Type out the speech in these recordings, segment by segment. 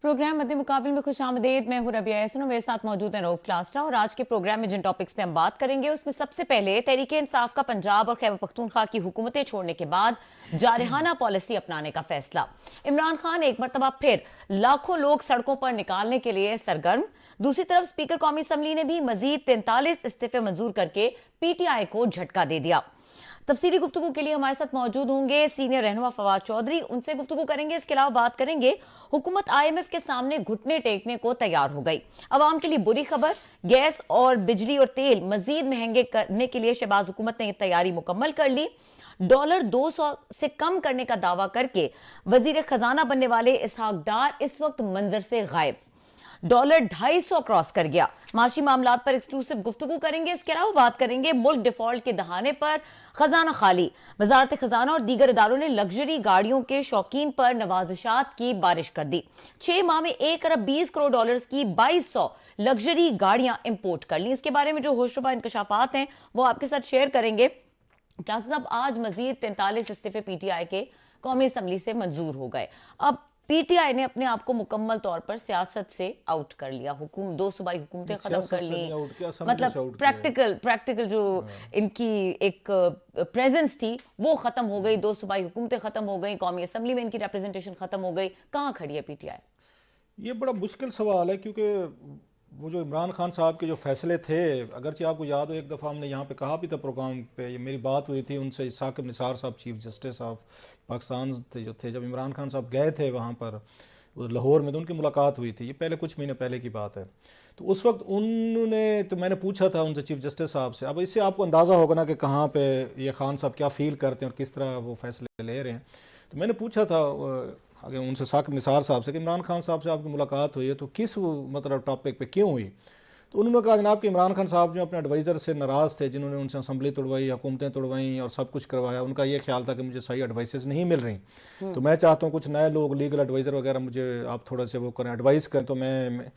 Programme मध्य मुकाबले में खुशामदीद। मैं हूं रबिया एहसन, मेरे साथ मौजूद है रऊफ क्लासरा। और आज के प्रोग्राम में जिन टॉपिक्स पे हम बात करेंगे उसमें सबसे पहले तहरीके इंसाफ का पंजाब और खैबर पख्तूनख्वा की हुकूमतें छोड़ने के बाद जारहाना पॉलिसी अपनाने का फैसला। इमरान खान एक मरतबा फिर लाखों लोग सड़कों पर निकालने के लिए सरगर्म। दूसरी तरफ स्पीकर कौमी असम्बली ने भी मजीद 43 इस्तीफे मंजूर करके PTI को झटका दे दिया। तफसीली गुफ्तगू के लिए हमारे साथ मौजूद होंगे सीनियर रहनुमा फवाद चौधरी, उनसे गुफ्तगू करेंगे। इसके अलावा बात करेंगे, हुकूमत IMF के सामने घुटने टेकने को तैयार हो गई। अवाम के लिए बुरी खबर, गैस और बिजली और तेल मजीद महंगे करने के लिए शहबाज हुकूमत ने तैयारी मुकम्मल कर ली। डॉलर 200 से कम करने का दावा करके वजीर खजाना बनने वाले इसहाक डार इस वक्त मंजर से गायब। डॉलर 250 क्रॉस कर गया। माशी मामलात पर एक्सक्लूसिव गुफ्तगू करेंगे। इसके अलावा बात करेंगे, मुल्क डिफॉल्ट के दहाने पर खजाना खाली। वजारत खजाना और दीगर इदारों ने लग्जरी गाड़ियों के शौकीन पर नवाजिशात की बारिश कर दी। 6 माह में 1 अरब 20 करोड़ डॉलर्स की 2200 लग्जरी गाड़ियां इंपोर्ट कर ली। इसके बारे में जो होशरुबा इंकशाफात हैं वो आपके साथ शेयर करेंगे। क्लास साहब, आज मजीद 43 इस्तीफे PTI के कौमी असम्बली से मंजूर हो गए। अब PTI ने अपने आप को मुकम्मल तौर पर सियासत से आउट कर लिया। दो सूबाई हुकूमतें खत्म कर ली, मतलब प्रैक्टिकल जो इनकी एक प्रेजेंस थी वो खत्म हो गई। 2 सूबाई हुकूमतें खत्म हो गई, कौमी असम्बली में इनकी रिप्रेजेंटेशन खत्म हो गई। कहाँ खड़ी है PTI? ये बड़ा मुश्किल सवाल है, क्योंकि वो जो इमरान खान साहब के जो फैसले थे, अगरचे आपको याद हो एक दफ़ा हमने यहाँ पे कहा भी था प्रोग्राम पे, ये मेरी बात हुई थी उनसे, साकिब निसार साहब चीफ जस्टिस ऑफ पाकिस्तान थे, जब इमरान खान साहब गए थे वहाँ पर लाहौर में, तो उनकी मुलाकात हुई थी। ये पहले कुछ महीने पहले की बात है। तो उस वक्त उन्होंने, तो मैंने पूछा था उनसे चीफ जस्टिस साहब से। अब इससे आपको अंदाज़ा होगा ना कि कहाँ पे ये खान साहब क्या फ़ील करते हैं और किस तरह वो फैसले ले रहे हैं। तो मैंने पूछा था आगे उनसे, साकिब निसार साहब से, कि इमरान खान साहब से आपकी मुलाकात हुई है तो किस मतलब टॉपिक पे क्यों हुई? तो उन्होंने कहा, जनाब कि इमरान खान साहब जो अपने एडवाइज़र से नाराज़ थे, जिन्होंने उनसे असम्बली तोड़वाई, हुकूमतें तोड़वाई और सब कुछ करवाया। उनका ये ख्याल था कि मुझे सही एडवाइसेस नहीं मिल रही, तो मैं चाहता हूँ कुछ नए लोग, लीगल एडवाइज़र वगैरह, मुझे आप थोड़ा से वो करें, एडवाइस करें, तो मैं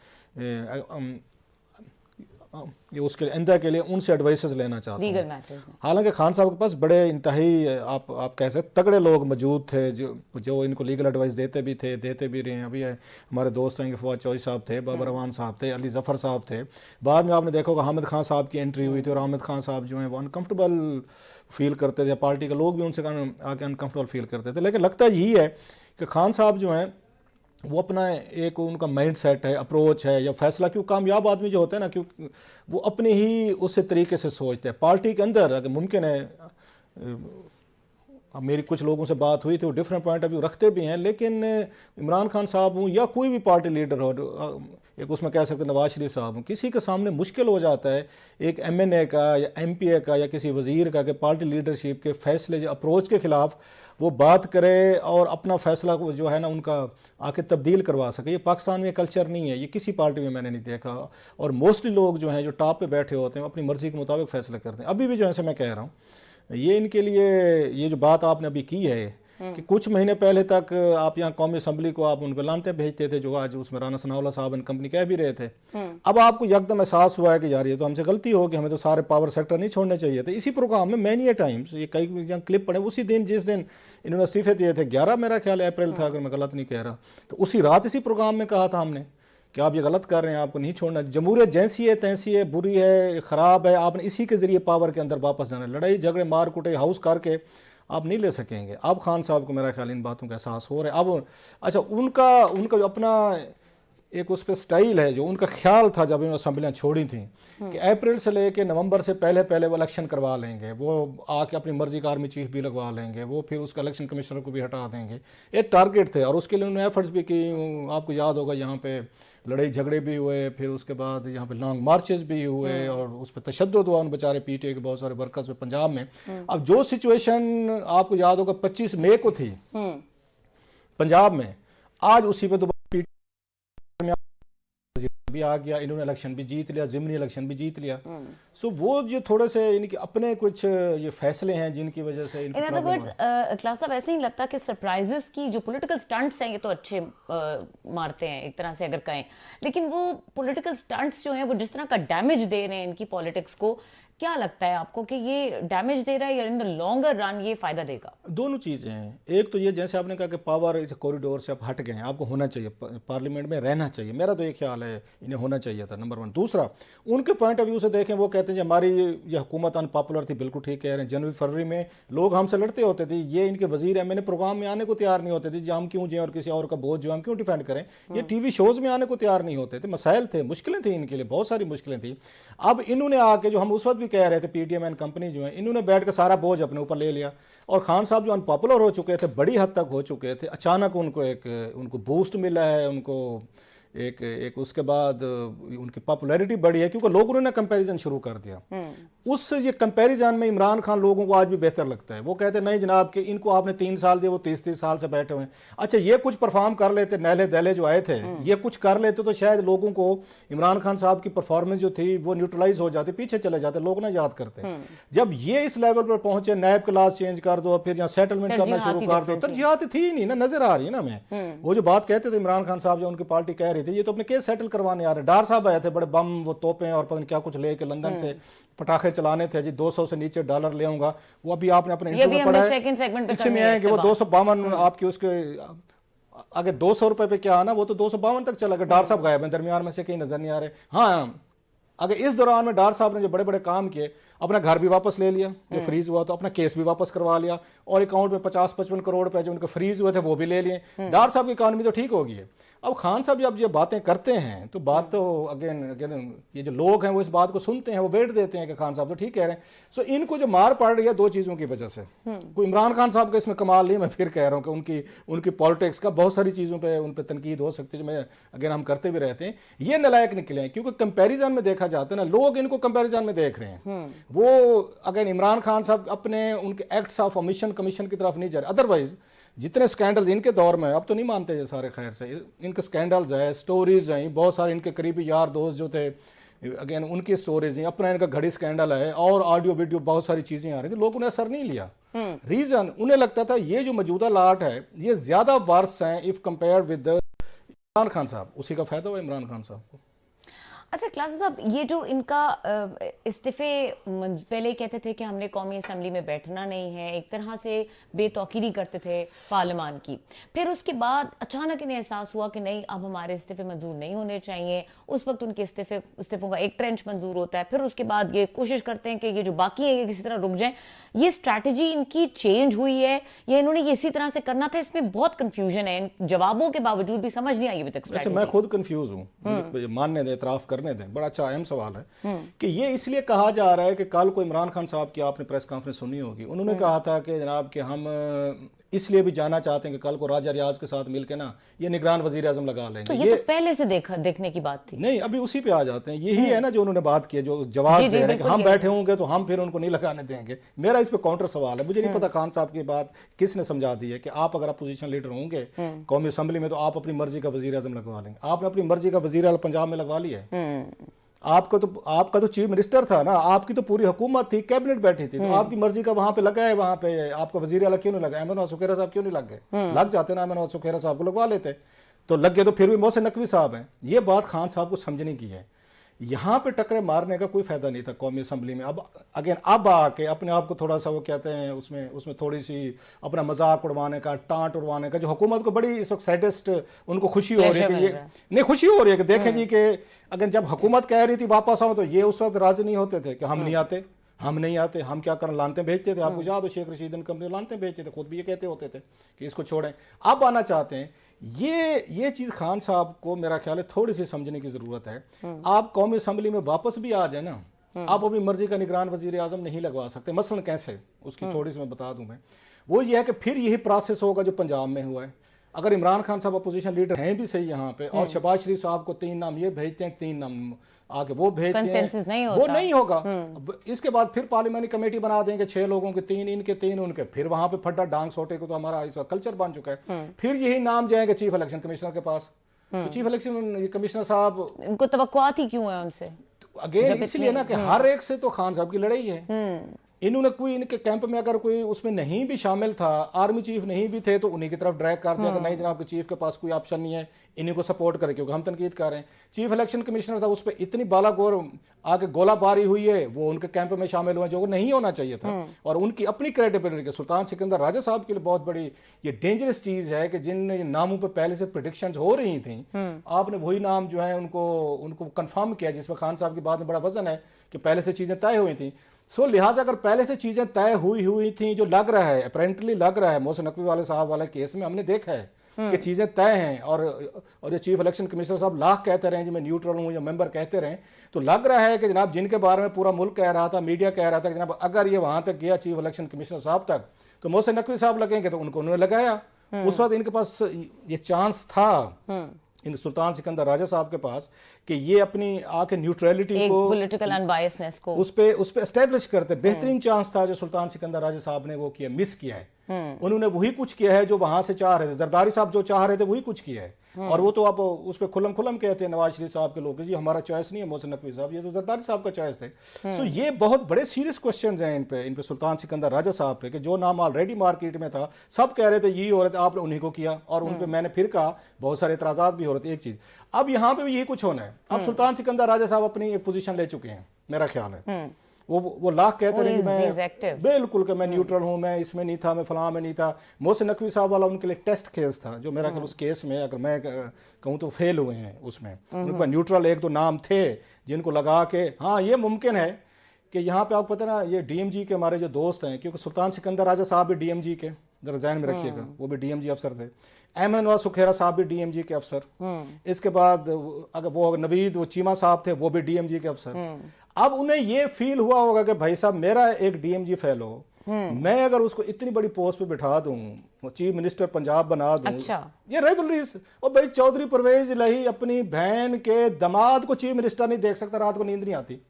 ये उसके इंदा के लिए उनसे एडवाइसेस लेना चाहता हूँ। हालांकि खान साहब के पास बड़े इंतहाई आप कह सकते तगड़े लोग मौजूद थे जो इनको लीगल एडवाइस देते भी रहे हैं। अभी हमारे दोस्त हैं कि फवाद चौधरी साहब थे, बाबर रवान साहब थे, अली जफ़र साहब थे। बाद में आपने देखा होगा हामिद खान साहब की एंट्री हुई थी, और हामिद खान साहब जो हैं वो अनकम्फर्टेबल फील करते थे, पार्टी के लोग भी उनसे आके अनकम्फर्टेबल फील करते थे। लेकिन लगता यही है कि खान साहब जो हैं वो अपना एक उनका माइंड सेट है, अप्रोच है या फैसला, क्यों कामयाब आदमी जो होते हैं ना, क्यों वो अपने ही उस तरीके से सोचते हैं। पार्टी के अंदर अगर मुमकिन है, अब मेरी कुछ लोगों से बात हुई थी, वो डिफरेंट पॉइंट ऑफ व्यू रखते भी हैं, लेकिन इमरान खान साहब हूँ या कोई भी पार्टी लीडर हो, एक उसमें कह सकते नवाज शरीफ साहब हूँ, किसी के सामने मुश्किल हो जाता है एक MNA का या MPA का या किसी वज़ीर का कि पार्टी लीडरशिप के फैसले जो अप्रोच के ख़िलाफ़ वो बात करे और अपना फैसला को जो है ना उनका आके तब्दील करवा सके। ये पाकिस्तान में कल्चर नहीं है, ये किसी पार्टी में मैंने नहीं देखा। और मोस्टली लोग जो हैं जो टॉप पे बैठे होते हैं अपनी मर्ज़ी के मुताबिक फ़ैसले करते हैं। अभी भी जो है मैं कह रहा हूँ, ये इनके लिए ये जो बात आपने अभी की है कि कुछ महीने पहले तक आप यहाँ कौमी असम्बली को आप उन पर लानते भेजते थे, जो आज उसमें राना सनाउल्लाह साहब एंड कंपनी कह भी रहे थे। अब आपको यकदम एहसास हुआ है कि यार ये तो हमसे गलती हो कि हमें तो सारे पावर सेक्टर नहीं छोड़ने चाहिए थे। इसी प्रोग्राम में मैनी टाइम्स ये कई क्लिप पड़े, उसी दिन जिस दिन इन्होंने इस्तीफे दिए थे, 11 मेरा ख्याल अप्रैल था अगर मैं गलत नहीं कह रहा, तो उसी रात इसी प्रोग्राम में कहा था हमने कि आप ये गलत कर रहे हैं, आपको नहीं छोड़ना। जमहूरियत जैसी है तैसी है, बुरी है, ख़राब है, आपने इसी के ज़रिए पावर के अंदर वापस जाना। लड़ाई झगड़े मार कुटे हाउस करके आप नहीं ले सकेंगे। अब खान साहब को मेरा ख्याल इन बातों का एहसास हो रहा है। अब अच्छा, उनका जो अपना एक उस पर स्टाइल है, जो उनका ख्याल था जब इन्होंने असम्बलियाँ छोड़ी थी कि अप्रैल से लेके नवंबर से पहले वो इलेक्शन करवा लेंगे, वो आके अपनी मर्जी का आर्मी चीफ भी लगवा लेंगे, वो फिर उसका इलेक्शन कमिश्नर को भी हटा देंगे। एक टारगेट थे और उसके लिए उन्होंने एफर्ट्स भी की। आपको याद होगा यहाँ पे लड़ाई झगड़े भी हुए, फिर उसके बाद यहाँ पे लॉन्ग मार्चेस भी हुए और उस पर तशद्दुद हुआ उन बेचारे PTA के बहुत सारे वर्कर्स में पंजाब में। अब जो सिचुएशन आपको याद होगा 25 मई को थी पंजाब में, आज उसी पे दोबारा भी आ गया, इन्होंने इलेक्शन भी जीत लिया, ज़िमनी इलेक्शन भी जीत लिया। सो वो जो थोड़े से इनके अपने कुछ ये फैसले हैं जिनकी वजह से इन अदर वर्ड्स क्लास साहब ऐसे ही लगता कि सरप्राइजेस की जो पॉलिटिकल स्टंट्स हैं ये तो अच्छे मारते हैं एक तरह से अगर कहें, लेकिन वो पॉलिटिकल स्टंट्स जो हैं वो जिस तरह का डैमेज दे रहे हैं इनकी पॉलिटिक्स को, क्या लगता है आपको कि ये डैमेज दे रहा है या इन द लॉन्गर रन ये फायदा देगा? दोनों चीज़ें हैं। एक तो ये जैसे आपने कहा कि पावर कॉरिडोर से आप हट गए हैं, आपको होना चाहिए, पार्लियामेंट में रहना चाहिए, मेरा तो ये ख्याल है इन्हें होना चाहिए था, नंबर 1। दूसरा, उनके पॉइंट ऑफ व्यू से देखें, वो कहते हैं हमारी ये हुकूमत अनपॉपुलर थी, बिल्कुल ठीक कह रहे हैं। जनवरी फरवरी में लोग हमसे लड़ते होते थे, ये इनके वजीर एमएनए प्रोग्राम में आने को तैयार नहीं होते थे, जो हम क्यों जाएं और किसी और का बोझ जो हम क्यों डिफेंड करें। ये टीवी शोज में आने को तैयार नहीं होते थे, मसाइल थे, मुश्किलें थी इनके लिए, बहुत सारी मुश्किलें थी। अब इन्होंने आके, जो हम उस वक्त भी कह रहे थे, पीटीएम एंड कंपनी जो है, इन्होंने बैठ कर सारा बोझ अपने ऊपर ले लिया। और खान साहब जो अनपॉपुलर हो चुके थे, बड़ी हद तक हो चुके थे, अचानक उनको बूस्ट मिला है, उनको एक उसके बाद उनकी पॉपुलैरिटी बढ़ी है, क्योंकि लोगों ने कंपैरिजन शुरू कर दिया। उस ये कंपैरिजन में इमरान खान लोगों को आज भी बेहतर लगता है। वो कहते हैं नहीं जनाब कि इनको आपने 3 साल दिए, वो 30-30 साल से बैठे हुए हैं। अच्छा, ये कुछ परफॉर्म कर लेते, नहले दहले जो आए थे, ये कुछ कर लेते तो शायद लोगों को इमरान खान साहब की परफॉर्मेंस जो थी वो न्यूट्रलाइज हो जाती, पीछे चले जाते, लोग ना याद करते। जब ये इस लेवल पर पहुंचे, नैब क्लास चेंज कर दो, फिर यहाँ सेटलमेंट करना शुरू कर दो, तरजीहात थी नहीं ना, नजर आ रही है ना। मैं वो जो बात कहते थे इमरान खान साहब, जो उनकी पार्टी कह रही थी, ये तो अपने केस सेटल करवाने आ रहे। डार साहब आए थे, बड़े बम, वो तोपें और पता नहीं क्या कुछ लेके लंदन से पटाखे चलाने थे जी, 200 से नीचे डॉलर ले आऊंगा। वो अभी आपने अपने इंटरव्यू में पढ़ा है, इसमें आए कि वो 252 आपकी उसके आगे 200 रुपए पे क्या आना, वो तो 252 तक चला गया। डार साहब गायब हैं, दरमियान में से कहीं नजर नहीं आ रहे। हाँ, अगर इस दौरान में डार साहब ने जो बड़े बड़े काम किए, अपना घर भी वापस ले लिया जो फ्रीज हुआ, तो अपना केस भी वापस करवा लिया, और अकाउंट में 50-55 करोड़ रुपए जो उनके फ्रीज हुए थे वो भी ले लिए। डार साहब की इकॉनमी तो ठीक होगी है। अब खान साहब जब ये बातें करते हैं तो बात तो अगेन ये जो लोग हैं वो इस बात को सुनते हैं, वो वेट देते हैं कि खान साहब तो ठीक कह रहे हैं। सो इनको जो मार पड़ रही है 2 चीज़ों की वजह से, कोई इमरान खान साहब का इसमें कमाल नहीं, मैं फिर कह रहा हूँ कि उनकी पॉलिटिक्स का बहुत सारी चीज़ों पे उन पर तनकीद हो सकती है, जो मैं अगेन हम करते भी रहते हैं। ये नलायक निकले हैं क्योंकि कंपैरिजन में देखा जाता है ना, लोग इनको कंपैरिजन में देख रहे हैं। वो अगेन इमरान खान साहब अपने उनके एक्ट्स ऑफ ओमिशन कमीशन की तरफ नहीं जा रहे। अदरवाइज जितने स्कैंडल्स इनके दौर में, अब तो नहीं मानते ये सारे, खैर से इनके स्कैंडल्स है, स्टोरीज हैं, बहुत सारे इनके करीबी यार दोस्त जो थे, अगेन उनकी स्टोरीज हैं, अपना इनका घड़ी स्कैंडल है, और ऑडियो वीडियो बहुत सारी चीजें आ रही थी, लोगों ने असर नहीं लिया। रीजन उन्हें लगता था ये जो मौजूदा लाट है ये ज्यादा वर्स हैं if compare with Imran Khan साहब, उसी का फायदा हुआ इमरान खान साहब को। अच्छा क्लासेस साहब, ये जो इनका इस्तीफे पहले कहते थे कि हमने कौमी असम्बली में बैठना नहीं है, एक तरह से बेतौकीरी करते थे पार्लियामान की, फिर उसके बाद अचानक इन्हें एहसास हुआ कि नहीं, अब हमारे इस्तीफे मंजूर नहीं होने चाहिए। उस वक्त उनके इस्तीफों का एक ट्रेंच मंजूर होता है, फिर उसके बाद ये कोशिश करते हैं कि ये जो बाकी है ये किसी तरह रुक जाएं। ये स्ट्रैटेजी इनकी चेंज हुई है या इन्होंने ये इसी तरह से करना था? इसमें बहुत कंफ्यूजन है, इन जवाबों के बावजूद भी समझ नहीं आई अभी तक स्ट्रैटेजी। मैं खुद कंफ्यूज हूँ, मानने दे, इतराफ करने दें, बड़ा अच्छा अहम सवाल है कि ये इसलिए कहा जा रहा है कि कल को इमरान खान साहब की आपने प्रेस कॉन्फ्रेंस सुनी होगी, उन्होंने कहा था कि जनाब कि हम इसलिए भी जाना चाहते हैं कि कल को राजा रियाज के साथ मिलकर ना ये निगरान वजीर आजम लगा लेंगे। तो ये तो पहले से देखने की बात थी। नहीं, अभी उसी पे आ जाते हैं। यही है ना जो उन्होंने बात की, जो जवाब दे रहे हैं कि हम बैठे होंगे तो हम फिर उनको नहीं लगाने देंगे। मेरा इस पे काउंटर सवाल है, मुझे नहीं पता खान साहब की बात किसने समझा दी है कि आप अगर अपोजिशन लीडर होंगे कौमी असम्बली में तो आप अपनी मर्जी का वजीर आजम लगवा लेंगे। आपने अपनी मर्जी का वजीर आजम पंजाब में लगवा लिया है। आपका तो चीफ मिनिस्टर था ना, आपकी तो पूरी हुकूमत थी, कैबिनेट बैठी थी, तो आपकी मर्जी का वहां पे लगा है, वहां पे आपका वजीर आला क्यों नहीं लगा? अहमद नवाज सुखेरा साहब क्यों नहीं लग गए? लग जाते ना, अहमद नवाज सुखेरा साहब को लगवा लेते, तो लग गए तो फिर भी मोहसिन नकवी साहब हैं। ये बात खान साहब को समझने की है। यहाँ पे टकरे मारने का कोई फायदा नहीं था कौमी असम्बली में। अब अगेन अब आके अपने आप को थोड़ा सा वो कहते हैं उसमें थोड़ी सी अपना मजाक उड़वाने का, टांट उड़वाने का, जो हुकूमत को बड़ी इस वक्त सैडेस्ट उनको खुशी हो रही है कि ये नहीं, खुशी हो रही है कि देखें जी कि अगर जब हुकूमत कह रही थी वापस आओ तो ये उस वक्त राजी नहीं होते थे कि हम नहीं आते, हम क्या करना, लानते भेजते थे। आपको याद हो शेख रशीद कंपनी लानते भेजते थे, खुद भी ये कहते होते थे कि इसको छोड़ें। अब आना चाहते हैं। ये चीज खान साहब को मेरा ख्याल है थोड़ी सी समझने की जरूरत है। आप कौमी असम्बली में वापस भी आ जाए ना, आप अपनी मर्जी का निगरान वजीर आजम नहीं लगवा सकते। मसलन कैसे, उसकी थोड़ी सी मैं बता दूं। मैं वो ये है कि फिर यही प्रोसेस होगा जो पंजाब में हुआ है। अगर इमरान खान साहब अपोजिशन लीडर हैं भी सही यहाँ पे, और शहबाज शरीफ साहब को 3 नाम ये भेजते हैं, 3 नाम आगे वो भेजते हैं, वो नहीं होगा। इसके बाद फिर पार्लियामेंट्री कमेटी बना देंगे 6 लोगों के, 3 इनके 3 उनके, फिर वहां पे फड्डा डांग सोटे को तो हमारा इसका कल्चर बन चुका है। फिर यही नाम जाएंगे चीफ इलेक्शन कमिश्नर के पास। तो चीफ इलेक्शन कमिश्नर साहब, इनको तवक्कुआत ही क्यों है उनसे? अगेन इसलिए ना कि हर एक से तो खान साहब की लड़ाई है। इन्होंने कोई इनके कैंप में अगर कोई उसमें नहीं भी शामिल था, आर्मी चीफ नहीं भी थे, तो उन्हीं की तरफ ड्रैग कर दिया कि नहीं जनाब, चीफ के पास कोई ऑप्शन नहीं है, इन्हीं को सपोर्ट करे, क्योंकि हम तनकीद कर रहे हैं। चीफ इलेक्शन कमिश्नर था, उस पर इतनी बालागोर आगे गोलाबारी हुई है, वो उनके कैंप में शामिल हुए जो नहीं होना चाहिए था। और उनकी अपनी क्रेडिबिलिटी के सुल्तान सिकंदर राजा साहब के लिए बहुत बड़ी ये डेंजरस चीज है कि जिन नामों पर पहले से प्रिडिक्शन हो रही थी, आपने वही नाम जो है उनको कंफर्म किया, जिसमें खान साहब की बात में बड़ा वजन है कि पहले से चीजें तय हुई थी। सो लिहाजा अगर पहले से चीजें तय हुई थी, जो लग रहा है अपेरेंटली लग रहा है, मोहसिन नकवी वाले साहब वाले केस में हमने देखा है कि चीजें तय हैं, और ये चीफ इलेक्शन कमिश्नर साहब लाख कहते रहे जी मैं न्यूट्रल हूं या मेंबर कहते रहे, तो लग रहा है कि जनाब जिनके बारे में पूरा मुल्क कह रहा था, मीडिया कह रहा था कि जनाब अगर ये वहां तक गया चीफ इलेक्शन कमिश्नर साहब तक तो मोहसिन नकवी साहब लगेंगे, तो उनको उन्होंने लगाया। उस वक्त इनके पास ये चांस था, इन सुल्तान सिकंदर राजा साहब के पास, कि ये अपनी आके न्यूट्रलिटी को, पॉलिटिकल अनबायसनेस को उस पे एस्टेब्लिश करते। बेहतरीन चांस था जो सुल्तान सिकंदर राजा साहब ने वो किया, मिस किया है। उन्होंने वही कुछ किया है जो वहां से चाह रहे थे, जरदारी साहब जो चाह रहे थे वही कुछ किया है। और वो तो आप उस पर खुलम खुलम कहते हैं नवाज शरीफ साहब के लोग, जी हमारा चॉइस नहीं है मोहसिन नकवी साहब, ये तो जरदारी साहब का चॉइस थे। सो ये बहुत बड़े सीरियस क्वेश्चंस हैं इन पे सुल्तान सिकंदर राजा साहब पे, कि जो नाम ऑलरेडी मार्केट में था, सब कह रहे थे यही हो रहे थे, आपने उन्हीं को किया, और उन पे मैंने फिर कहा बहुत सारे एतराजात भी हो रहे थे। एक चीज अब यहाँ पे भी यही कुछ होना है। अब सुल्तान सिकंदर राजा साहब अपनी एक पोजीशन ले चुके हैं, मेरा ख्याल है। वो लाख कहते रहे कि मैं बिल्कुल कि मैं न्यूट्रल हूं, मैं इसमें नहीं था, मैं फलां में नहीं था। मोहसिन नकवी साहब वाला उनके लिए टेस्ट केस था, जो मेरा ख्याल उस केस में अगर मैं कहूँ तो फेल हुए हैं उसमें। उनके पास न्यूट्रल एक दो नाम थे जिनको लगा के, हाँ ये मुमकिन है कि यहाँ पे आपको पता ना, ये डीएमजी के हमारे जो दोस्त हैं, क्योंकि सुल्तान सिकंदर राजा साहब भी डीएमजी के, जरा ज़हन में रखिएगा, वो भी डीएमजी अफसर थे। अहमद नवाज सुखेरा साहब भी डीएमजी के अफसर। इसके बाद अगर वो नवीद वो चीमा साहब थे, वो भी डीएमजी के अफसर। अब उन्हें ये फील हुआ होगा कि भाई साहब मेरा एक डीएमजी फेलो, मैं अगर उसको इतनी बड़ी पोस्ट पे बिठा दूं, चीफ मिनिस्टर पंजाब बना दूं, अच्छा। ये रेवलरीज। और भाई चौधरी परवेज इलाही अपनी बहन के दामाद को चीफ मिनिस्टर नहीं देख सकता, रात को नींद नहीं आती।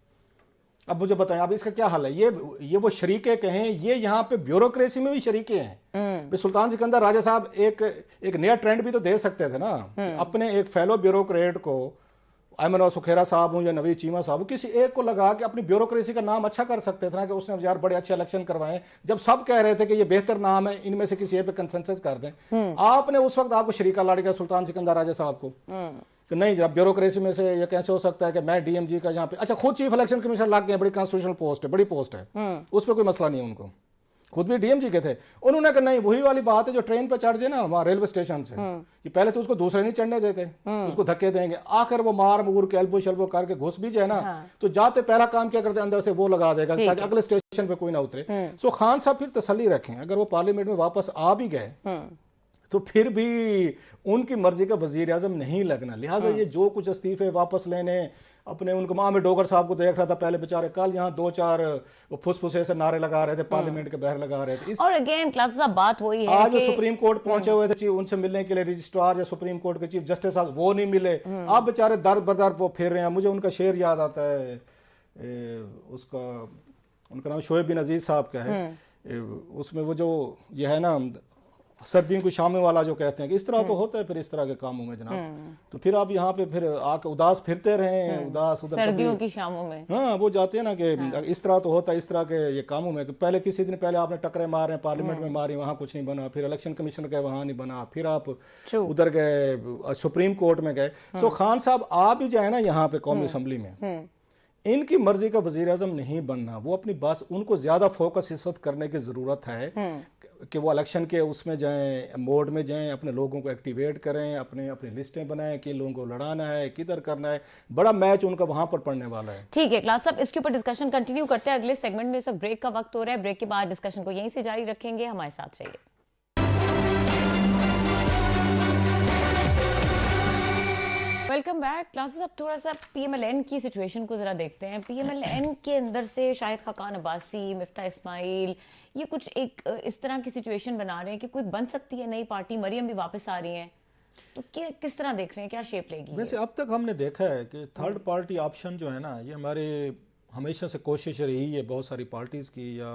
अब मुझे बताएं अब इसका क्या हाल है। ये वो शरीके कहें, ये यहाँ पे ब्यूरोक्रेसी में भी शरीके हैं। सुल्तान सिकंदर राजा साहब एक नया ट्रेंड भी तो दे सकते थे ना, अपने एक फेलो ब्यूरोक्रेट को, अहमद और सुखेरा साहब हूं या नवीद चीमा साहब, किसी एक को लगा के अपनी ब्यूरोक्रेसी का नाम अच्छा कर सकते थे ना, कि उसने यार बड़े अच्छे इलेक्शन करवाए, जब सब कह रहे थे कि ये बेहतर नाम है, इनमें से किसी एक पे कंसेंसस कर दें। आपने उस वक्त आपको शरीका लाड़ गया सुल्तान सिकंदर राजा साहब को कि नहीं जब ब्यूरोक्रेसी में से ये कैसे हो सकता है कि मैं डीएमजी का यहाँ पे, अच्छा खुद चीफ इलेक्शन कमिश्नर लग गए, बड़ी कॉन्स्टिट्यूशनल पोस्ट है, बड़ी पोस्ट है, उस पर कोई मसला नहीं है उनको, खुद भी डीएमजी के थे। उन्होंने कहा नहीं वही वाली बात है जो ट्रेन पे चढ़ जाए ना वहां रेलवे स्टेशन से, कि पहले तो उसको दूसरे नहीं चढ़ने देते, उसको धक्के देंगे, आखिर वो मार मूर के एल्बो शल्बो करके घुस भी जाए ना, तो जाते पहला काम क्या करते अंदर से वो लगा देगा ताकि अगले स्टेशन पे कोई ना उतरे। सो खान साहब फिर तसल्ली रखें, अगर वो पार्लियामेंट में वापस आ भी गए तो फिर भी उनकी मर्जी का वजीर आजम नहीं लगना। लिहाजा ये जो कुछ इस्तीफे वापस लेने, अपने उनको मामे डोगर साहब को देख रहा था पहले बेचारे, कल यहाँ दो चार फुसफुसे से नारे लगा रहे थे, पार्लियामेंट के बाहर लगा रहे थे। और अगेन क्लासेस अब बात वही है आज सुप्रीम कोर्ट पहुंचे हुए थे उनसे मिलने के लिए, रजिस्ट्रार या सुप्रीम कोर्ट के चीफ जस्टिस साहब, वो नहीं मिले। अब बेचारे दर बदर वो फिर रहे हैं। मुझे उनका शेर याद आता है, उसका उनका नाम शोएब बिन अजीज साहब का है, उसमें वो जो ये है ना सर्दियों की शामों वाला जो कहते हैं कि इस तरह तो होता है फिर इस तरह के कामों में जनाब। तो फिर आप यहाँ पे फिर आके उदास फिरते रहे, उदास उधर सर्दियों की शामों में, हाँ वो जाते हैं ना कि इस तरह तो होता है इस तरह के ये कामों में। पहले किसी दिन पहले आपने टकरे मारे, पार्लियामेंट में मारी, वहाँ कुछ नहीं बना, फिर इलेक्शन कमीशन गए वहाँ नहीं बना, फिर आप उधर गए सुप्रीम कोर्ट में गए। सो खान साहब आप ही जाए ना यहाँ पे कौमी असम्बली में, इनकी मर्जी का वजीर आजम नहीं बनना, वो अपनी बात, उनको ज्यादा फोकस इस वक्त करने की जरूरत है कि वो इलेक्शन के उसमें जाएं, मोड में जाएं, अपने लोगों को एक्टिवेट करें, अपनी लिस्टें बनाएं कि लोगों को लड़ाना है, किधर करना है। बड़ा मैच उनका वहां पर पड़ने वाला है। ठीक है क्लास साहब, इसके ऊपर डिस्कशन कंटिन्यू करते हैं अगले सेगमेंट में। इस वक्त ब्रेक का वक्त हो रहा है, ब्रेक के बाद डिस्कशन को यहीं से जारी रखेंगे, हमारे साथ रहिए। Welcome back classes. अब थोड़ा सा पीएमएलएन की सिचुएशन को जरा देखते हैं। पीएमएलएन के अंदर से शाहिद खाकान अब्बासी, मिफ्ता इस्माइल, ये कुछ एक इस तरह की सिचुएशन बना रहे हैं कि कोई बन सकती है नई पार्टी, मरियम भी वापस आ रही हैं, तो किस तरह देख रहे हैं, क्या शेप लेगी? वैसे अब तक हमने देखा है कि थर्ड पार्टी ऑप्शन जो है ना, ये हमारे हमेशा से कोशिश रही है बहुत सारी पार्टीज की या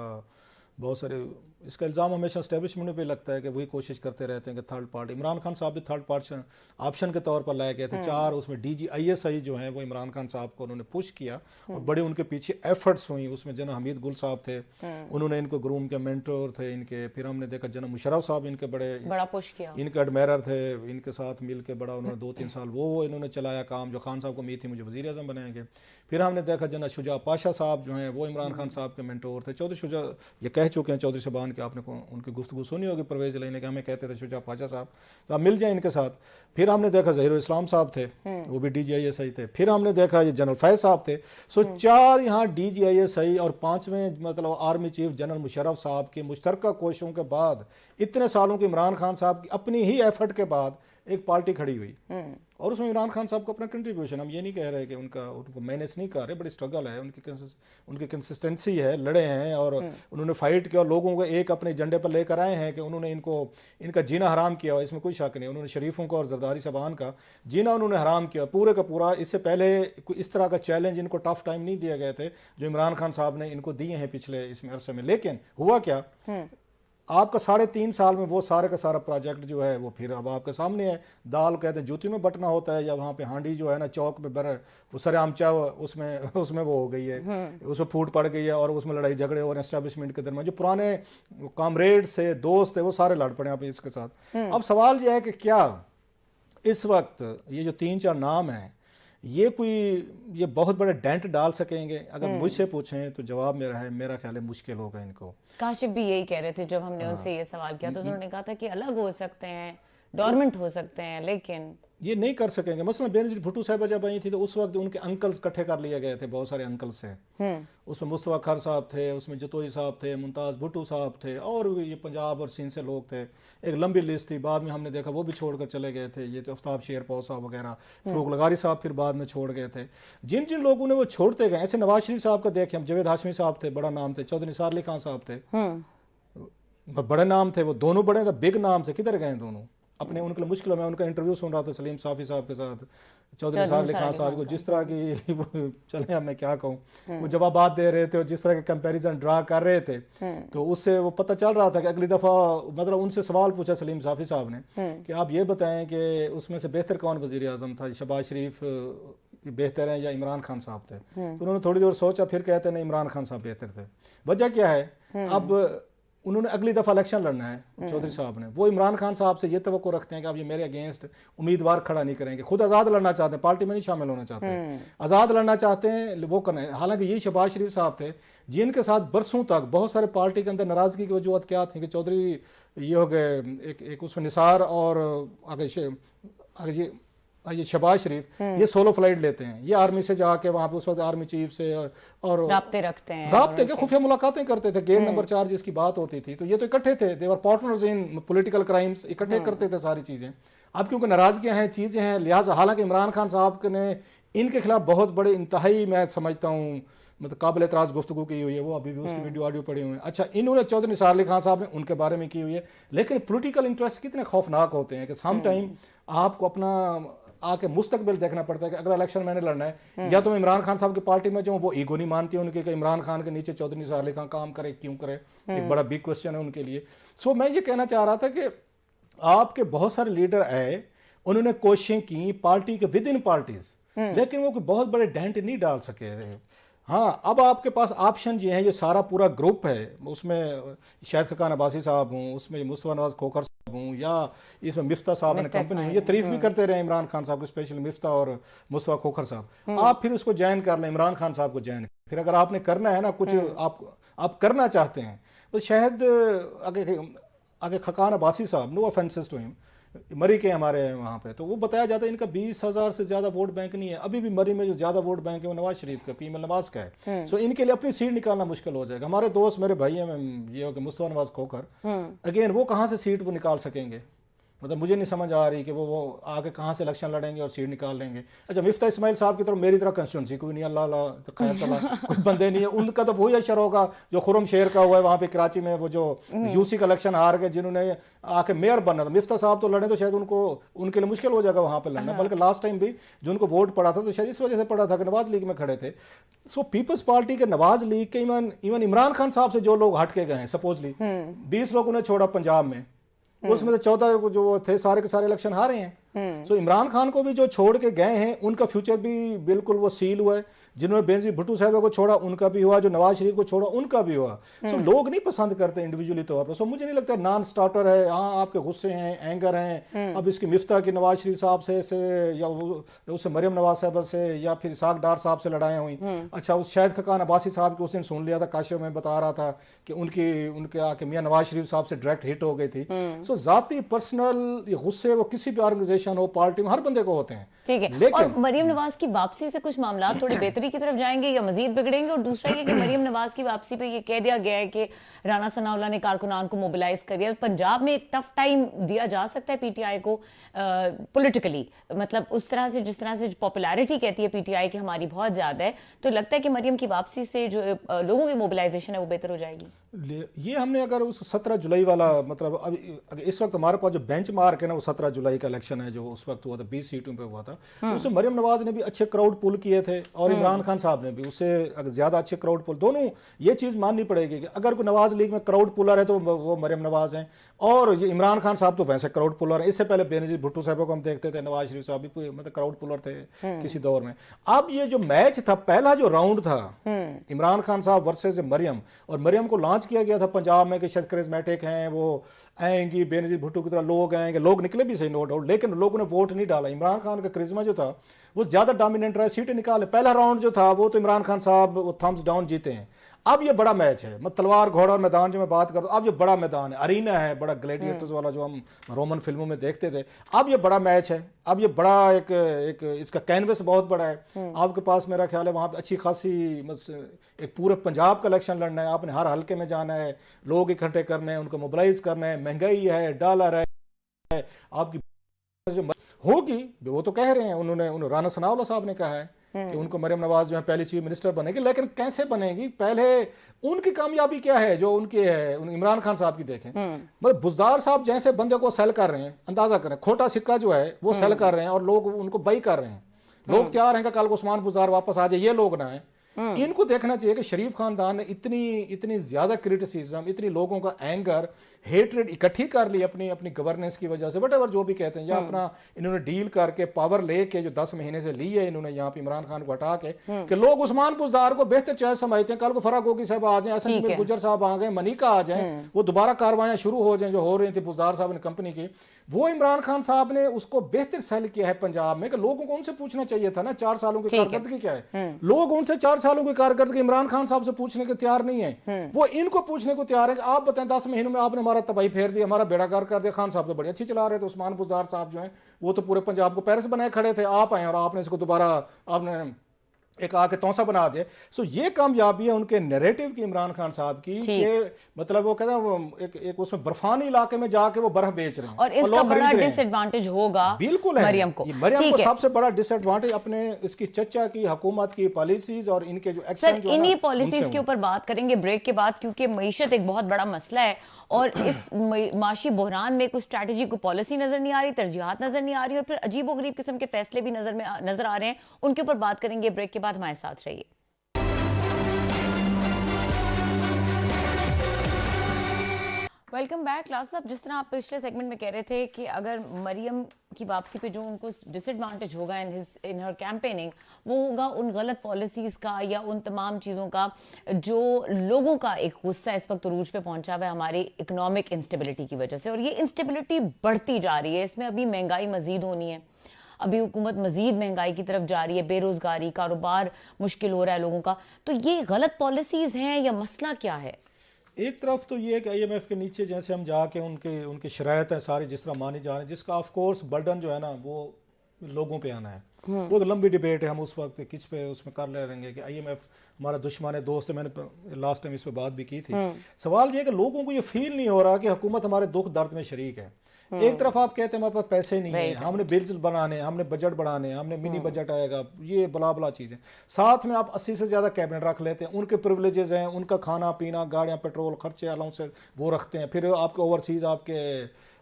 बहुत सारे इसका इल्ज़ाम हमेशा एस्टेब्लिशमेंट पे लगता है कि वही कोशिश करते रहते हैं कि थर्ड पार्टी, इमरान खान साहब भी थर्ड पार्टी ऑप्शन के तौर पर लाए गए थे। 4 उसमें DGISI जो हैं वो इमरान खान साहब को उन्होंने पुश किया और बड़े उनके पीछे एफर्ट्स हुई। उसमें जना हमीद गुल साहब थे, उन्होंने इनको ग्रूम के मेंटोर थे इनके। फिर हमने देखा जना मुशर्रफ साहब इनके बड़ा पुश किया, इनके एडमायरर थे, इनके साथ मिल के बड़ा उन्होंने 2-3 साल वो इन्होंने चलाया काम, जो खान साहब को उम्मीद थी मुझे वज़ीर आज़म बनाएंगे। फिर हमने देखा जना शुजा पाशा साहब जो हैं वो इमरान खान साहब के मेंटोर थे। चौधरी शुजा ये कह चुके हैं, चौधरी शबान के, आपने उनकी गुफ्तगू सुनी होगी परवेज़ लेने के, हमें कहते थे शुजा पाशा साहब तो आप मिल जाए इनके साथ। फिर हमने देखा ज़हीरुल इस्लाम साहब थे, वो भी DGISI थे। फिर हमने देखा ये जनरल फैज़ साहब थे। सो 4 यहाँ DGISI और 5वें मतलब आर्मी चीफ जनरल मुशर्रफ साहब की मुश्तरका कोशिशों के बाद, इतने सालों के इमरान खान साहब की अपनी ही एफर्ट के बाद एक पार्टी खड़ी हुई और उसमें इमरान खान साहब को अपना कंट्रीब्यूशन, हम ये नहीं कह रहे कि उनको मैनेज नहीं कर रहे, बड़ी स्ट्रगल है, उनकी कंसिस्टेंसी है, लड़े हैं और उन्होंने फाइट किया और लोगों को एक अपने एजेंडे पर लेकर आए हैं कि उन्होंने इनका जीना हराम किया, इसमें कोई शक नहीं। उन्होंने शरीफों का और जरदारी साहबान का जीना उन्होंने हराम किया पूरे का पूरा। इससे पहले कोई इस तरह का चैलेंज इनको टफ टाइम नहीं दिए गए थे जो इमरान खान साहब ने इनको दिए हैं पिछले इसमें अरसे में। लेकिन हुआ क्या, आपका 3.5 साल में वो सारे का सारा प्रोजेक्ट जो है वो फिर अब आपके सामने है। दाल कहते हैं जूती में बटना होता है, या वहाँ पे हांडी जो है ना चौक पे बर वो सरे आमचा उसमें वो हो गई है, उसमें फूट पड़ गई है और उसमें लड़ाई झगड़े और एस्टेब्लिशमेंट के दरमियान जो पुराने कॉमरेड्स थे, दोस्त थे, वो सारे लड़ पड़े आप इसके साथ। अब सवाल यह है कि क्या इस वक्त ये जो 3-4 नाम हैं ये बहुत बड़े डेंट डाल सकेंगे? अगर मुझसे पूछें तो जवाब मेरा ख्याल है मुश्किल होगा इनको। काशिफ भी यही कह रहे थे जब हमने उनसे ये सवाल किया तो उन्होंने कहा था कि अलग हो सकते हैं, डोरमेंट हो सकते हैं, लेकिन ये नहीं कर सकेंगे। मसलन बेनजीर भुट्टो साहब जब आई थी तो उस वक्त उनके अंकल्स इकट्ठे कर लिए गए थे, बहुत सारे अंकल्स से। उसमें मुस्तफा खर साहब थे, उसमें जतोई साहब थे, मुमताज़ भुट्टो साहब थे और ये पंजाब और सिंध से लोग थे। एक लंबी लिस्ट थी, बाद में हमने देखा वो भी छोड़कर चले गए थे, ये तो आफ्ताब शेरपौ साहब वगैरह, फरूक लगारी साहब फिर बाद में छोड़ गए थे। जिन जिन लोगों ने वो छोड़ते गए, ऐसे नवाज शरीफ साहब का देखें हम, जावेद हाशमी साहब थे, बड़ा नाम थे, चौधरी निसार अली खान साहब थे, बड़े नाम थे, वो दोनों बड़े थे, बिग नाम से किधर गए दोनों अपने? उनके लिए मुश्किल है। मैं उनका इंटरव्यू सुन रहा था सलीम साफ़ी साहब के साथ, चौधरी निसार अली खान साहब को जिस तरह की चले अब मैं क्या कहूँ, वो जवाबात दे रहे थे और जिस तरह के कंपैरिजन ड्रा कर रहे थे, तो उससे वो पता चल रहा था कि अगली दफ़ा मतलब उनसे सवाल पूछा सलीम साफ़ी साहब ने कि आप ये बताएं कि उसमें से बेहतर कौन वज़ीर आज़म था, शहबाज शरीफ बेहतर है या इमरान खान साहब थे? तो उन्होंने थोड़ी देर सोचा, फिर कहते नहीं इमरान खान साहब बेहतर थे। वजह क्या है, अब उन्होंने अगली दफ़ा इलेक्शन लड़ना है चौधरी साहब ने, वो इमरान खान साहब से ये तवक्को रखते हैं कि आप ये मेरे अगेंस्ट उम्मीदवार खड़ा नहीं करेंगे, खुद आज़ाद लड़ना चाहते हैं, पार्टी में नहीं शामिल होना चाहते हैं, आज़ाद लड़ना चाहते हैं, वो करना है। हालांकि ये शहबाज शरीफ साहब थे जिनके साथ बरसों तक बहुत सारे पार्टी के अंदर नाराज़गी की वजूहत क्या थी कि चौधरी ये हो गए, एक उसमें निसार और आगे ये शहबाज शरीफ ये सोलो फ्लाइट लेते हैं, ये आर्मी से जाके वहाँ पे उस वक्त आर्मी चीफ से और राब्ते रखते हैं, राब्ते के खुफिया मुलाकातें करते थे, गेट नंबर 4 जिसकी बात होती थी, तो ये तो इकट्ठे थे, देवर पार्टनर्स इन पॉलिटिकल क्राइम्स, इकट्ठे करते थे सारी चीज़ें। अब क्योंकि नाराजगियाँ हैं, चीज़ें हैं, लिहाजा हालांकि इमरान खान साहब ने इनके खिलाफ बहुत बड़े इंतहाई मैं समझता हूँ मतलब काबिल एतराज़ गुफ्तगू की हुई है, वो अभी भी उसकी वीडियो ऑडियो पड़ी हुई है। अच्छा, इन्होंने चौधरी निसार अली खान साहब ने उनके बारे में की हुई है, लेकिन पॉलिटिकल इंटरेस्ट कितने खौफनाक होते हैं कि सम टाइम आपको अपना आके मुस्तकबिल देखना पड़ता है कि अगर इलेक्शन मैंने लड़ना है, या तो मैं इमरान खान साहब की पार्टी में जाऊँ, वो ईगो नहीं मानती है उनके कि इमरान खान के नीचे चौधरी निसार अली खान काम करे, क्यों करे, एक बड़ा बिग क्वेश्चन है उनके लिए। सो मैं ये कहना चाह रहा था कि आपके बहुत सारे लीडर आए, उन्होंने कोशिशें की पार्टी के विद इन पार्टीज, लेकिन वो कोई बहुत बड़े डेंट नहीं डाल सके। हाँ, अब आपके पास ऑप्शन ये है, ये सारा पूरा ग्रुप है, उसमें शाहिद खकान अब्बासी साहब हूँ, उसमें मुस्तफा नवाज खोखर साहब हूँ, या इसमें मिफ्ता साहब ने कंपनी ये तारीफ भी करते रहे इमरान खान साहब को, स्पेशली मिफ्ता और मुस्तफा खोखर साहब। आप फिर उसको ज्वाइन कर लें, इमरान खान साहब को ज्वाइन, फिर अगर आपने करना है ना कुछ आप करना चाहते हैं तो शायद आगे खकान अब्बासी साहब, नो ऑफेंसेस टू हिम, मरी के हमारे हैं वहाँ पे, तो वो बताया जाता है इनका 20,000 से ज़्यादा वोट बैंक नहीं है। अभी भी मरी में जो ज़्यादा वोट बैंक है वो नवाज शरीफ का, पीएम नवाज का है। सो इनके लिए अपनी सीट निकालना मुश्किल हो जाएगा। हमारे दोस्त मेरे भाई हैं, ये हो गए मुस्तफा नवाज खोखर, अगेन वो कहाँ से सीट वो निकाल सकेंगे? मतलब मुझे नहीं समझ आ रही कि वो आगे कहाँ से इलेक्शन लड़ेंगे और सीट निकाल लेंगे। अच्छा, मिफ्ता इस्माइल साहब की तरफ मेरी तरह कंस्टिट्यूंसी कोई नहीं, अल्लाह अल्लाह तो खैर चला कोई बंदे नहीं है, उनका तो वही अशर होगा जो खुरम शेर का हुआ है वहाँ पे कराची में, वो जो यूसी का इलेक्शन हार गए, जिन्होंने आके मेयर बनना था। मिफ्ता साहब तो लड़े तो शायद उनको उनके लिए मुश्किल हो जाएगा वहाँ पर लड़ना, बल्कि लास्ट टाइम भी जो उनको वोट पड़ा था तो शायद इस वजह से पड़ा था कि नवाज लीग में खड़े थे। सो पीपल्स पार्टी के नवाज लीग के इवन इमरान खान साहब से जो लोग हट के गए हैं, सपोजली 20 लोगों ने छोड़ा पंजाब में, उसमें से 14 जो थे सारे के सारे इलेक्शन हारे हैं। सो इमरान खान को भी जो छोड़ के गए हैं उनका फ्यूचर भी बिल्कुल वो सील हुआ है। जिन्होंने बेनजीर भुट्टो साहब को छोड़ा उनका भी हुआ, जो नवाज शरीफ को छोड़ा उनका भी हुआ। सो लोग नहीं पसंद करते इंडिविजुअली तौर पर। सो मुझे नहीं लगता नॉन स्टार्टर है। हाँ, आपके गुस्से हैं, एंगर हैं, अब इसकी मिफ्ता की नवाज शरीफ साहब से या उससे मरियम नवाज साहब से या फिर इसाक डार साहब से लड़ाई हुई। अच्छा, उस शाहिद खकान अब्बासी साहब की उस दिन सुन लिया था, काशिफ में बता रहा था कि उनके आके मियां नवाज शरीफ साहब से डायरेक्ट हिट हो गई थी। सो जाती पर्सनल गुस्से वो किसी भी ऑर्गेनाइजेशन हो, पार्टी में, हर बंदे को होते हैं। ठीक है, लेकिन और मरियम नवाज की वापसी से कुछ मामला थोड़ी बेहतरी की तरफ जाएंगे या मजीद बिगड़ेंगे? और दूसरा ये कि मरियम नवाज की वापसी पे ये कह दिया गया है कि राना सनाउल्लाह ने कारकुनान को मोबिलाइज कर दिया। पंजाब में एक टफ टाइम दिया जा सकता है पीटीआई को पॉलिटिकली, मतलब उस तरह से जिस तरह से पॉपुलैरिटी कहती है पीटीआई की हमारी बहुत ज्यादा है, तो लगता है कि मरियम की वापसी से जो लोगों की मोबिलाइजेशन है वो बेहतर हो जाएगी। ये हमने अगर उस 17 जुलाई वाला, मतलब अब इस वक्त हमारे पास जो बेंच मार्क है ना, वो 17 जुलाई का इलेक्शन है जो उस वक्त हुआ था, 20 सीटों पे हुआ था। उससे मरियम नवाज ने भी अच्छे क्राउड पुल किए थे और इमरान खान साहब ने भी उससे ज्यादा अच्छे क्राउड पुल। दोनों ये चीज माननी पड़ेगी कि अगर कोई नवाज लीग में क्राउड पुलर है तो वो मरियम नवाज हैं, और ये इमरान खान साहब तो वैसे क्राउड पुलर है। इससे पहले बेनजीर भुट्टो साहब को हम देखते थे, नवाज शरीफ साहब भी मतलब क्राउड पुलर थे किसी दौर में। अब ये जो मैच था, पहला जो राउंड था इमरान खान साहब वर्सेस मरियम, और मरियम को लॉन्च किया गया था पंजाब में कि शायद करिश्मेटिक हैं, वो आएंगी, बेनजीर भुट्टो की तरह लोग आएंगे। लोग निकले भी सही, नो डाउट, लेकिन लोगों ने वोट नहीं डाला। इमरान खान का करिश्मा जो था वो ज्यादा डोमिनेंट रहा, सीटें निकाले। पहला राउंड जो था वो तो इमरान खान साहब वो थम्स डाउन जीते हैं। अब ये बड़ा मैच है, मतलब तलवार घोड़ा मैदान जो मैं बात करता हूं, अब ये बड़ा मैदान है, अरीना है, बड़ा ग्लैडिएटर्स वाला जो हम रोमन फिल्मों में देखते थे। अब ये बड़ा मैच है, अब ये बड़ा एक इसका कैनवस बहुत बड़ा है। आपके पास मेरा ख्याल है वहां पे अच्छी खासी एक पूरे पंजाब का इलेक्शन लड़ना है, आपने हर हल्के में जाना है, लोग इकट्ठे करने हैं, उनको मोबिलाइज करना है। महंगाई है, डॉलर है, आपकी जो होगी वो तो कह रहे हैं, उन्होंने राना सनाउल्लाह साहब ने कहा है कि उनको मरियम नवाज जो है पहली चीफ मिनिस्टर बनेगी, लेकिन कैसे बनेगी, पहले उनकी कामयाबी क्या है जो उनकी है। इमरान खान साहब की देखें, मतलब बुजदार साहब जैसे बंदे को सेल कर रहे हैं, अंदाजा करें, खोटा सिक्का जो है वो सेल कर रहे हैं और लोग उनको बाई कर रहे हैं। लोग तैयार हैं कि कल को उस्मान बुजदार वापस आ जाए, ये लोग ना है। इनको देखना चाहिए कि शरीफ खानदान ने इतनी ज्यादा क्रिटिसिज्म, इतनी लोगों का एंगर, हेट्रेड इकट्ठी कर ली अपनी गवर्नेंस की वजह से, वटेवर जो भी कहते हैं, या अपना इन्होंने डील करके पावर लेके जो 10 महीने से ली है इन्होंने यहाँ पे इमरान खान को हटा के, कि लोग उस्मान बुजदार को बेहतर चॉइस समझते हैं। कल को फराग गोगी साहब आ जाए, असद गुजर साहब आ गए, मनिका आ जाए, वो दोबारा कार्रवाइयां शुरू हो जाए जो हो रही थी बुजदार साहब ने कंपनी की, वो इमरान खान साहब ने उसको बेहतर सेल किया है पंजाब में। कि लोगों को उनसे पूछना चाहिए था ना 4 सालों की कारकर्दगी क्या है। लोग उनसे 4 सालों की कारकर्दगी इमरान खान साहब से पूछने के तैयार नहीं है, वो इनको पूछने को तैयार है कि आप बताएं 10 महीनों में आपने हमारा तबाही फेर दिया, हमारा बेड़ा गर्क कर दिया। खान साहब तो बड़ी अच्छी चला रहे थे, उस्मान बुजदार साहब जो है वो तो पूरे पंजाब को पेरिस बनाए खड़े थे, आप आए और आपने इसको दोबारा आपने एक आके तौसा बना दिया। सो ये कामयाबी है उनके नैरेटिव की, इमरान खान साहब की, कि मतलब वो कहते हैं वो एक उसमें बर्फानी इलाके में जाके वो बर्फ बेच रहे हैं और इसका बड़ा डिसएडवांटेज होगा बिल्कुल है मरियम को। मरियम को सबसे बड़ा डिसएडवांटेज अपने इसकी चचा की हुकूमत की पॉलिसीज और इनके जो एक्शन सर, इन्हीं पॉलिसीज के ऊपर बात करेंगे ब्रेक के बाद, क्योंकि मईशत एक बहुत बड़ा मसला है और इस माशी बहरान में कुछ स्ट्रैटेजी, को पॉलिसी नजर नहीं आ रही, तरजीहात नजर नहीं आ रही, और फिर अजीबोगरीब किस्म के फैसले भी नजर आ रहे हैं। उनके ऊपर बात करेंगे ब्रेक के बाद, हमारे साथ रहिए। वेलकम बैक क्लास साहब। जिस तरह आप पिछले सेगमेंट में कह रहे थे कि अगर मरियम की वापसी पे जो उनको डिसएडवांटेज होगा इन हर कैंपेनिंग, वो होगा उन गलत पॉलिसीज का या उन तमाम चीज़ों का जो लोगों का एक गुस्सा इस वक्त उरूज पे पहुंचा हुआ है हमारी इकोनॉमिक इंस्टेबिलिटी की वजह से, और ये इंस्टेबिलिटी बढ़ती जा रही है। इसमें अभी महंगाई मजीद होनी है, अभी हुकूमत मजीद महंगाई की तरफ जा रही है, बेरोजगारी, कारोबार मुश्किल हो रहा है लोगों का। तो ये गलत पॉलिसीज हैं या मसला क्या है? एक तरफ तो ये है कि IMF के नीचे जैसे हम जाके उनके शरायत हैं सारी जिस तरह मानी जा रही है, जिसका ऑफ कोर्स बर्डन जो है ना वो लोगों पे आना है। वो तो लंबी डिबेट है, हम उस वक्त किस पे उसमें कर ले रहेंगे कि IMF हमारा दुश्मन है, दोस्त है। मैंने लास्ट टाइम इस पे बात भी की थी। सवाल ये है कि लोगों को ये फील नहीं हो रहा कि हुकूमत हमारे दुख दर्द में शरीक है। एक तरफ आप कहते हैं हमारे पास पैसे नहीं है, हमने बिल्स बनाने, हमने बजट बढ़ाने, हमने मिनी बजट आएगा, ये बला बला चीजें। साथ में आप 80 से ज्यादा कैबिनेट रख लेते हैं, उनके प्रिविलेजेस हैं, उनका खाना पीना, गाड़ियां, पेट्रोल खर्चे, अलाउंस वो रखते हैं। फिर आपके ओवरसीज आपके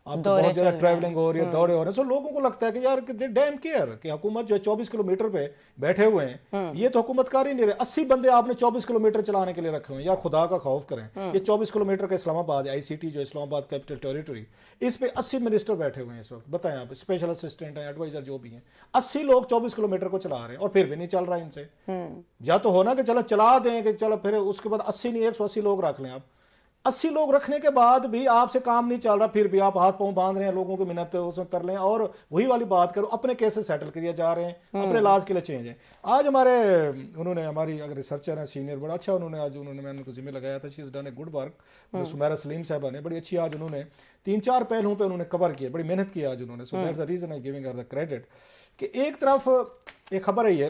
बहुत ज्यादा ट्रैवलिंग हो रही है, दौड़े हो रहे हैं। सो लोगों को लगता है कि यार डैम केयर कि हुकूमत जो 24 किलोमीटर पे बैठे हुए हैं, ये तो हुकूमत कर ही नहीं रहे। 80 बंदे आपने 24 किलोमीटर चलाने के लिए रखे हुए हैं, यार खुदा का खौफ करें। ये 24 किलोमीटर का इस्लामाबाद है, ICT जो इस्लामाबाद कैपिटल टेरिटरी, इस पे 80 मिनिस्टर बैठे हुए हैं इस वक्त। बताएं आप, स्पेशल असिस्टेंट है, एडवाइजर जो भी हैं, 80 लोग 24 किलोमीटर को चला रहे हैं और फिर भी नहीं चल रहा इनसे। या तो होना कि चलो चला दें, कि चलो फिर उसके बाद 80 नहीं 180 लोग रख लें आप। 80 लोग रखने के बाद भी आपसे काम नहीं चल रहा, फिर भी आप हाथ पांव बांध रहे हैं, लोगों की मिन्नत उसमें कर लें। और वही वाली बात करो, अपने केसेस सेटल किए जा रहे हैं, अपने इलाज के लिए चेंज है। आज हमारे उन्होंने, हमारी अगर रिसर्चर है सीनियर, बड़ा अच्छा उन्होंने आज मैंने उनको जिम्मे लगाया था, she is done a good work. Sumera Saleem Sahiba ने बड़ी अच्छी आज उन्होंने 3-4 पहलुओं पे उन्होंने कवर किए, बड़ी मेहनत की आज उन्होंने। So that's the reason I giving her the credit कि एक तरफ एक खबर है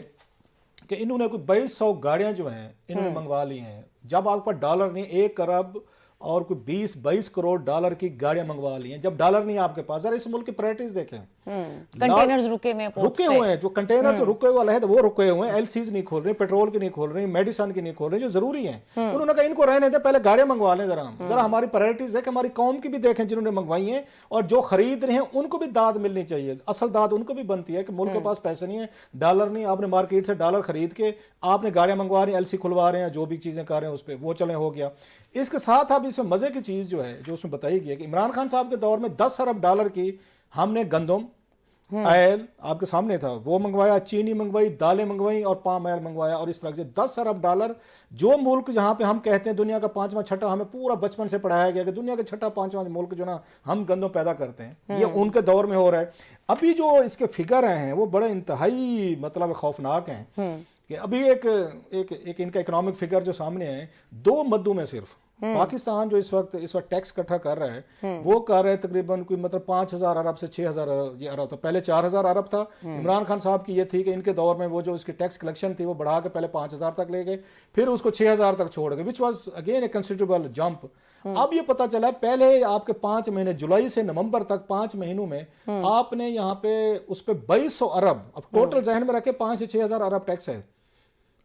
कि इन्होंने कोई 2200 गाड़ियां जो हैं इन्होंने मंगवा ली हैं। जब आपके पास डॉलर नहीं, 1 अरब और कोई 20-22 करोड़ डॉलर की गाड़ियां मंगवा ली हैं, जब डॉलर नहीं आपके पास। जरा इस मुल्क की प्रायोरिटीज देखें। कंटेनर्स रुके हुए हैं, जो कंटेनर जो रुके हुए है वो रुके हुए हैं, LCs नहीं खोल रहे, पेट्रोल की नहीं खोल रहे, मेडिसिन की नहीं खोल रहे, जो जरूरी है। उन्होंने कहा इनको रहने दे, पहले गाड़ियां मंगवा लें। जरा हमारी प्रायोरिटीज है कि हमारी कौम की भी देखें जिन्होंने मंगवाई हैं, और जो खरीद रहे हैं उनको भी दाद मिलनी चाहिए। असल दाद उनको भी बनती है कि मुल्क के पास पैसे नहीं है, डॉलर नहीं, आपने मार्केट से डॉलर खरीद के आपने गाड़ियां मंगवा रही हैं, LC खुलवा रहे हैं, जो भी चीजें कर रहे हैं उस पर, वो चले हो गया। इसके साथ अब इसमें मजे की चीज जो है, जो उसमें बताई गई है कि इमरान खान साहब के दौर में 10 अरब डॉलर की हमने गंदम, ऑयल आपके सामने था वो मंगवाया, चीनी मंगवाई, दालें मंगवाई और पाम ऑयल मंगवाया। और इस तरह से 10 अरब डॉलर, जो मुल्क जहां पे हम कहते हैं दुनिया का 5वां 6ठा, हमें पूरा बचपन से पढ़ाया गया कि दुनिया का 6ठा 5वां मुल्क जो ना हम गंदम पैदा करते हैं, ये उनके दौर में हो रहा है। अभी जो इसके फिगर हैं वो बड़े इंतहाई मतलब खौफनाक हैं कि अभी एक इनका इकोनॉमिक फिगर जो सामने है, 2 मद्दों में सिर्फ पाकिस्तान जो इस वक्त टैक्स इकट्ठा कर रहा है, वो कर रहे हैं तकरीबन कोई मतलब 5000 अरब से 6000 अरब था। पहले 4000 अरब था। इमरान खान साहब की ये थी कि इनके दौर में वो जो इसकी टैक्स कलेक्शन थी वो बढ़ा के पहले 5000 तक ले गए, फिर उसको 6000 तक छोड़ गए, which was again A considerable jump. अब ये पता चला पहले आपके 5 महीने, जुलाई से नवंबर तक 5 महीनों में आपने यहाँ पे उस पर 2200 अरब, अब टोटल जहन में रखे 5 से 6000 अरब टैक्स है,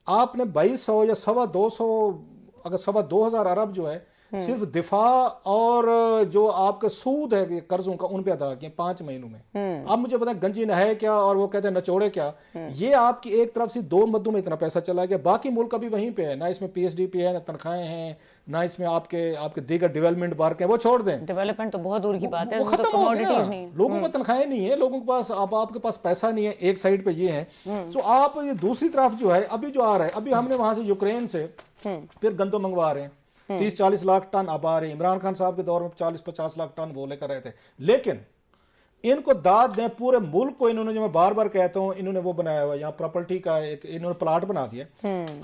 आपने 2200 या 250 अगर 2,200 अरब जो है सिर्फ दिफा और जो आपके सूद है कर्जों का उन पे अदा किए 5 महीनों में। अब मुझे पता है गंजी न है क्या और वो कहते हैं नचोड़े क्या, ये आपकी एक तरफ से 2 मद्दों में इतना पैसा चला गया, बाकी मुल्क अभी वहीं पे है, ना इसमें PSDP है, ना तनख्वाहें हैं, ना इसमें आपके दीगर डेवलपमेंट वर्क है, वो छोड़ दें। डेवलपमेंट तो बहुत दूर की बात है, खत्म हो गया। लोगों को तनख्वाहें नहीं है, लोगों के पास आपके पास पैसा नहीं है, एक साइड पे ये है। तो आप ये दूसरी तरफ जो है अभी जो आ रहा है, अभी हमने वहां से यूक्रेन से फिर गंदम मंगवा रहे हैं, 30-40 लाख टन अब आ रहे हैं। इमरान खान साहब के दौर में 40-50 लाख टन वो लेकर रहे थे। लेकिन इनको दाद दें पूरे मुल्क को, इन्होंने, जो मैं बार बार कहता हूं, इन्होंने वो बनाया हुआ यहाँ प्रॉपर्टी का एक इन्होंने प्लाट बना दिया।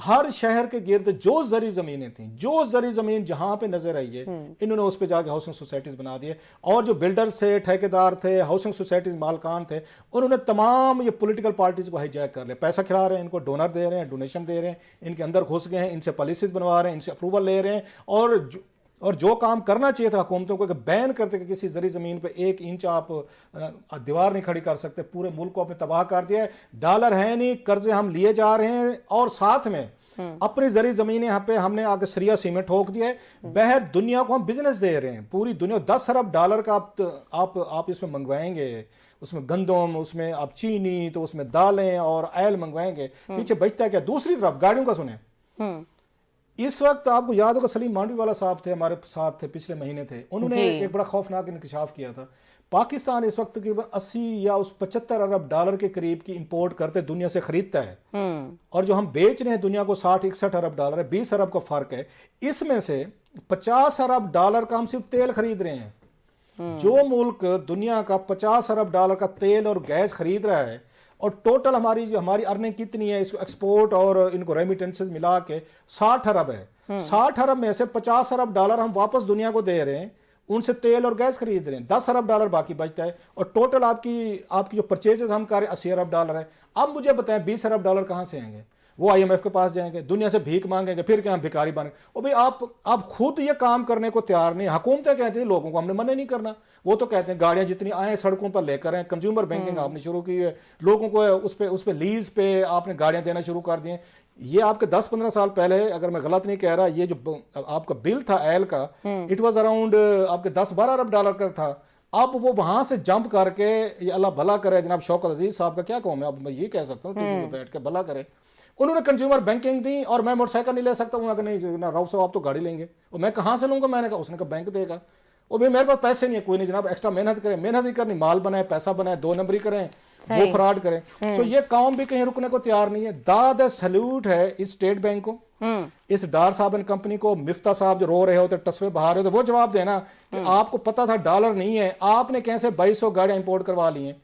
हर शहर के गिर्द जो जरी जमीनें थी, जो जरी जमीन जहां पे नजर आई है, इन्होंने उस पे जाके हाउसिंग सोसाइटीज बना दिए। और जो बिल्डर्स थे, ठेकेदार थे, हाउसिंग सोसाइटीज मालकान थे, उन्होंने तमाम ये पॉलिटिकल पार्टीज को हाईजैक कर लिया। पैसा खिला रहे हैं, इनको डोनर दे रहे हैं, डोनेशन दे रहे हैं, इनके अंदर घुस गए हैं, इनसे पॉलिसीज बनवा रहे हैं, इनसे अप्रूवल ले रहे हैं। और जो काम करना चाहिए था हुकूमतों को कि बैन करते कि किसी जरी जमीन पे 1 इंच आप दीवार नहीं खड़ी कर सकते, पूरे मुल्क को आपने तबाह कर दिया है। डॉलर है नहीं, कर्जे हम लिए जा रहे हैं, और साथ में अपनी जरी जमीनें यहाँ पे हमने आगे सरिया सीमेंट ठोक दिया है। बहर दुनिया को हम बिजनेस दे रहे हैं, पूरी दुनिया 10 अरब डॉलर का आप इसमें मंगवाएंगे, उसमें गंदम, उसमें आप चीनी, तो उसमें दालें और ऑयल मंगवाएंगे, पीछे बचता है क्या? दूसरी तरफ गाड़ियों का सुने, इस वक्त आपको याद होगा सलीम मांडवी वाला साहब थे, हमारे साथ थे, पिछले महीने थे, उन्होंने एक बड़ा खौफनाक इंकशाफ किया था। पाकिस्तान इस वक्त तकरीबन 80 या उस 75 अरब डॉलर के करीब की इंपोर्ट करते दुनिया से खरीदता है, और जो हम बेच रहे हैं दुनिया को 60-61 अरब डॉलर है, 20 अरब का फर्क है। इसमें से 50 अरब डॉलर का हम सिर्फ तेल खरीद रहे हैं। जो मुल्क दुनिया का 50 अरब डॉलर का तेल और गैस खरीद रहा है, और टोटल हमारी अर्निंग कितनी है, इसको एक्सपोर्ट और इनको रेमिटेंसेस मिला के 60 अरब है। 60 अरब में से 50 अरब डॉलर हम वापस दुनिया को दे रहे हैं, उनसे तेल और गैस खरीद रहे हैं, 10 अरब डॉलर बाकी बचता है, और टोटल आपकी जो परचेजेस हम कर रहे हैं 80 अरब डॉलर है। अब मुझे बताएं 20 अरब डॉलर कहां से आएंगे? वो IMF के पास जाएंगे, दुनिया से भीख मांगेंगे, फिर क्या हम भिखारी बनेंगे। और भाई आप खुद ये काम करने को तैयार नहीं। हुकूमतें कहती हैं लोगों को हमने मना नहीं करना, वो तो कहते हैं गाड़ियां जितनी आए सड़कों पर लेकर आए। कंज्यूमर बैंकिंग आपने शुरू की है, लोगों को उस पे लीज पे आपने गाड़ियां देना शुरू कर दिए। ये आपके 10-15 साल पहले, अगर मैं गलत नहीं कह रहा, ये जो आपका बिल था एल का, इट वाज अराउंड आपके 10-12 अरब डॉलर का था। अब वो वहां से जंप करके, ये अल्लाह भला करे जनाब शौकत अजीज साहब का क्या कहूं मैं, अब मैं ये कह सकता हूँ टीवी पे बैठ के भला करे, उन्होंने कंज्यूमर बैंकिंग दी और मैं मोटरसाइकिल नहीं ले सकता हूँ। अगर नहीं ना राव साहब आप तो गाड़ी लेंगे, और मैं कहाँ से लूंगा, मैंने कहा, उसने कहा बैंक देगा। और भाई मेरे पास पैसे नहीं है, कोई नहीं जनाब, एक्स्ट्रा मेहनत करें, मेहनत ही करनी, माल बनाए, पैसा बनाए, 2 नंबरी करें, वो फ्रॉड करें। सो ये काम भी कहीं रुकने को तैयार नहीं है। दाद सल्यूट है इस स्टेट बैंक को, इस डार साहब एंड कंपनी को। मिफ्ता साहब जो रो रहे होते, टसवे बहा रहे होते, वो जवाब देना कि आपको पता था डॉलर नहीं है, आपने कैसे 2200 गाड़ियां इंपोर्ट करवा ली हैं।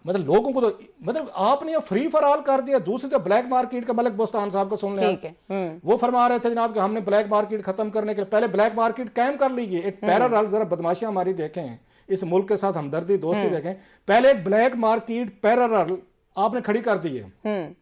मतलब लोगों को तो, मतलब आपने फ्री फॉर ऑल कर दिया। दूसरी तो ब्लैक मार्केट का मलिक बोस्तान साहब को सुन लिया, वो फरमा रहे थे जनाब कि हमने ब्लैक मार्केट खत्म करने के लिए पहले ब्लैक मार्केट कायम कर लीजिए। एक पैरेलल, जरा बदमाशियां हमारी देखें, इस मुल्क के साथ हमदर्दी दोस्ती देखें। पहले एक ब्लैक मार्केट पैरेलल आपने खड़ी कर दी है।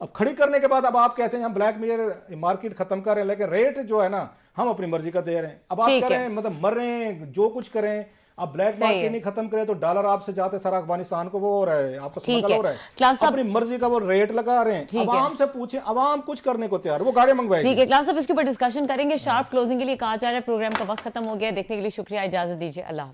अब खड़ी करने के बाद अब आप कहते हैं हम ब्लैक मार्केट खत्म कर रहे हैं, लेकिन रेट जो है ना हम अपनी मर्जी का दे रहे हैं। अब आप कह रहे हैं मतलब मर रहे हैं, जो कुछ करें, अब ब्लैक मार्केट नहीं खत्म करे तो डॉलर आपसे जाते सारा अफगानिस्तान को वो हो रहा है, आपको स्मगल हो रहा है, अपनी मर्जी का वो रेट लगा रहे हैं। अवाम से पूछें, अवाम कुछ करने को तैयार, वो गाड़ी मंगवाएगी। ठीक है क्लास साहब, इसके ऊपर डिस्कशन करेंगे। शार्प क्लोजिंग के लिए कहा जा रहा है, प्रोग्राम का वक्त खत्म हो गया। देखने के लिए शुक्रिया, इजाजत दीजिए, अल्लाह।